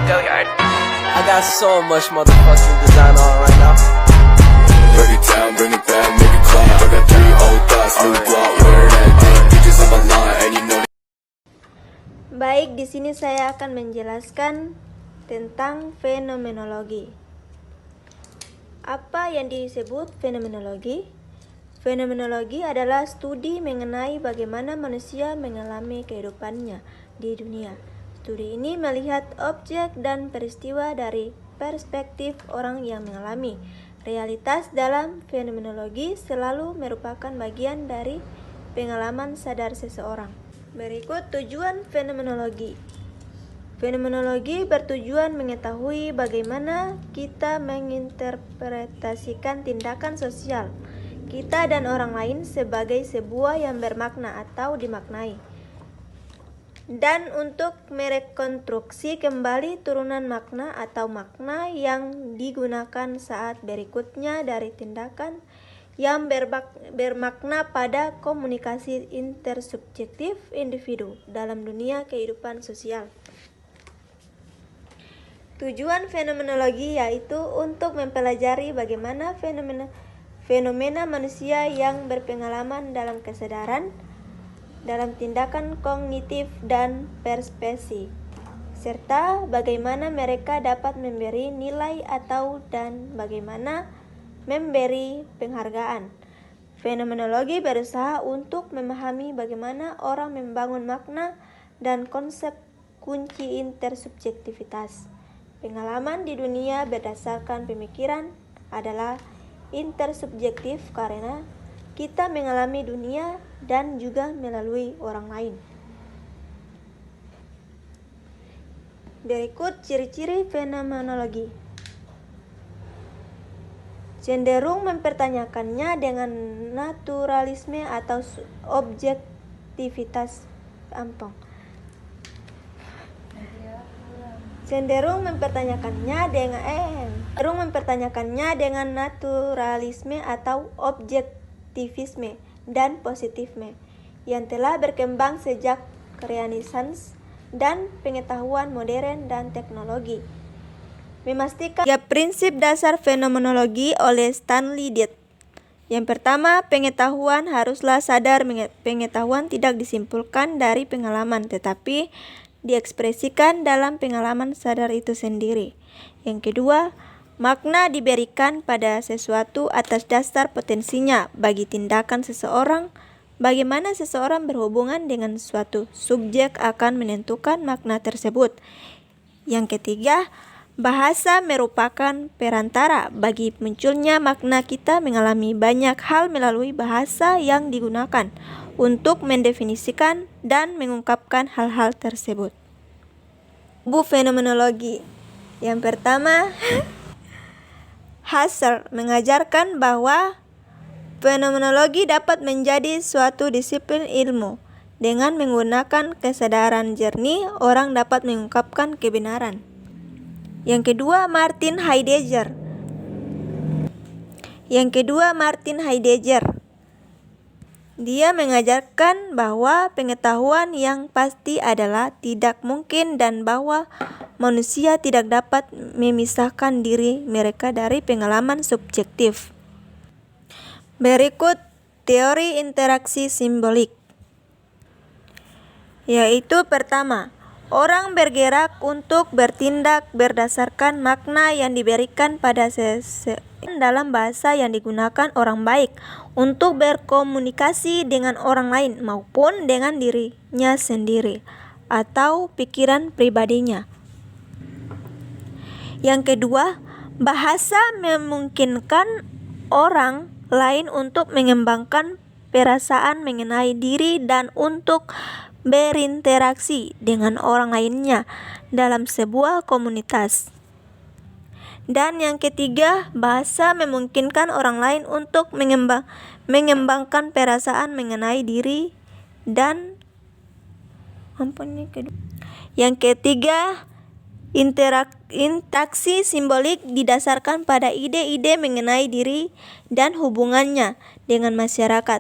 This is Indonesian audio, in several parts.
Go yard. I got so much motherfucking design on right now. Break it down, bring it back, make it clap. I got 3 old thoughts, new block, where that damn bitches on my line, and you know. Baik, di sini saya akan menjelaskan tentang fenomenologi. Apa yang disebut fenomenologi? Fenomenologi adalah studi mengenai bagaimana manusia mengalami kehidupannya di dunia. Studi ini melihat objek dan peristiwa dari perspektif orang yang mengalami. Realitas dalam fenomenologi selalu merupakan bagian dari pengalaman sadar seseorang. Berikut tujuan fenomenologi. Fenomenologi bertujuan mengetahui bagaimana kita menginterpretasikan tindakan sosial kita dan orang lain sebagai sebuah yang bermakna atau dimaknai, dan untuk merekonstruksi kembali turunan makna atau makna yang digunakan saat berikutnya dari tindakan yang bermakna pada komunikasi intersubjektif individu dalam dunia kehidupan sosial. Tujuan fenomenologi yaitu untuk mempelajari bagaimana fenomena manusia yang berpengalaman dalam kesadaran, dalam tindakan kognitif dan persepsi, serta bagaimana mereka dapat memberi nilai atau dan bagaimana memberi penghargaan. Fenomenologi berusaha untuk memahami bagaimana orang membangun makna dan konsep kunci intersubjektivitas. Pengalaman di dunia berdasarkan pemikiran adalah intersubjektif karena kita mengalami dunia dan juga melalui orang lain. Berikut ciri-ciri fenomenologi. Cenderung mempertanyakannya dengan naturalisme atau objektivitas ampong. Cenderung mempertanyakannya dengan naturalisme atau objektivisme dan positifisme yang telah berkembang sejak Renaissance dan pengetahuan modern dan teknologi. Memastikan 3 prinsip dasar fenomenologi oleh Stanley Diet. Yang pertama, pengetahuan haruslah sadar. Pengetahuan tidak disimpulkan dari pengalaman, tetapi diekspresikan dalam pengalaman sadar itu sendiri. Yang kedua, makna diberikan pada sesuatu atas dasar potensinya bagi tindakan seseorang. Bagaimana seseorang berhubungan dengan suatu subjek akan menentukan makna tersebut. Yang ketiga, bahasa merupakan perantara bagi munculnya makna. Kita mengalami banyak hal melalui bahasa yang digunakan untuk mendefinisikan dan mengungkapkan hal-hal tersebut. Bu fenomenologi. Yang pertama, Husserl mengajarkan bahwa fenomenologi dapat menjadi suatu disiplin ilmu. Dengan menggunakan kesadaran jernih, orang dapat mengungkapkan kebenaran. Yang kedua, Martin Heidegger. Dia mengajarkan bahwa pengetahuan yang pasti adalah tidak mungkin dan bahwa manusia tidak dapat memisahkan diri mereka dari pengalaman subjektif. Berikut teori interaksi simbolik. Yaitu pertama, orang bergerak untuk bertindak berdasarkan makna yang diberikan pada dalam bahasa yang digunakan orang baik untuk berkomunikasi dengan orang lain maupun dengan dirinya sendiri atau pikiran pribadinya. Yang kedua, bahasa memungkinkan orang lain untuk mengembangkan perasaan mengenai diri dan untuk berinteraksi dengan orang lainnya dalam sebuah komunitas. Dan yang ketiga, bahasa memungkinkan orang lain untuk mengembangkan perasaan mengenai diri dan yang ketiga, interaksi simbolik didasarkan pada ide-ide mengenai diri dan hubungannya dengan masyarakat.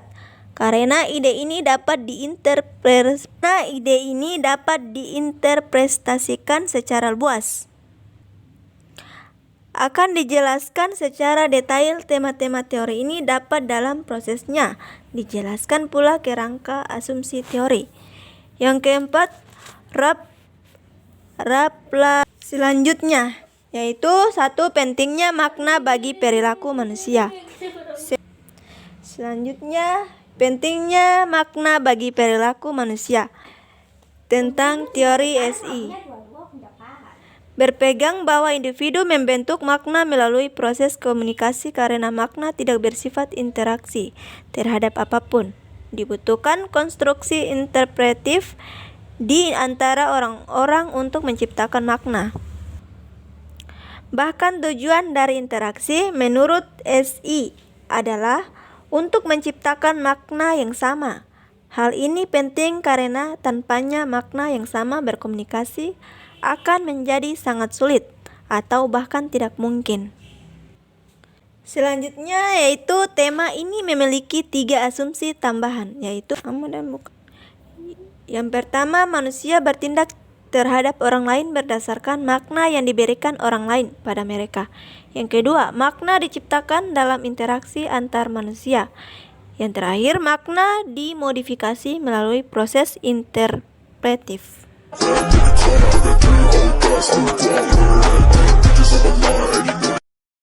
Karena ide ini dapat diinterpretasikan secara luas. akan dijelaskan secara detail. Tema-tema teori ini dapat dalam prosesnya dijelaskan pula kerangka asumsi teori. Yang keempat, selanjutnya yaitu 1. Pentingnya makna bagi perilaku manusia. Selanjutnya, pentingnya makna bagi perilaku manusia. Tentang teori SI, berpegang bahwa individu membentuk makna melalui proses komunikasi karena makna tidak bersifat interaksi terhadap apapun. Dibutuhkan konstruksi interpretif di antara orang-orang untuk menciptakan makna. Bahkan tujuan dari interaksi menurut SI adalah untuk menciptakan makna yang sama. Hal ini penting karena tanpanya makna yang sama berkomunikasi akan menjadi sangat sulit atau bahkan tidak mungkin. Selanjutnya yaitu tema ini memiliki 3 asumsi tambahan, yaitu yang pertama, manusia bertindak terhadap orang lain berdasarkan makna yang diberikan orang lain pada mereka. Yang kedua, makna diciptakan dalam interaksi antar manusia. Yang terakhir, makna dimodifikasi melalui proses interpretif. I got 3 old thoughts, new block, where that thing, bitches on my line, and you know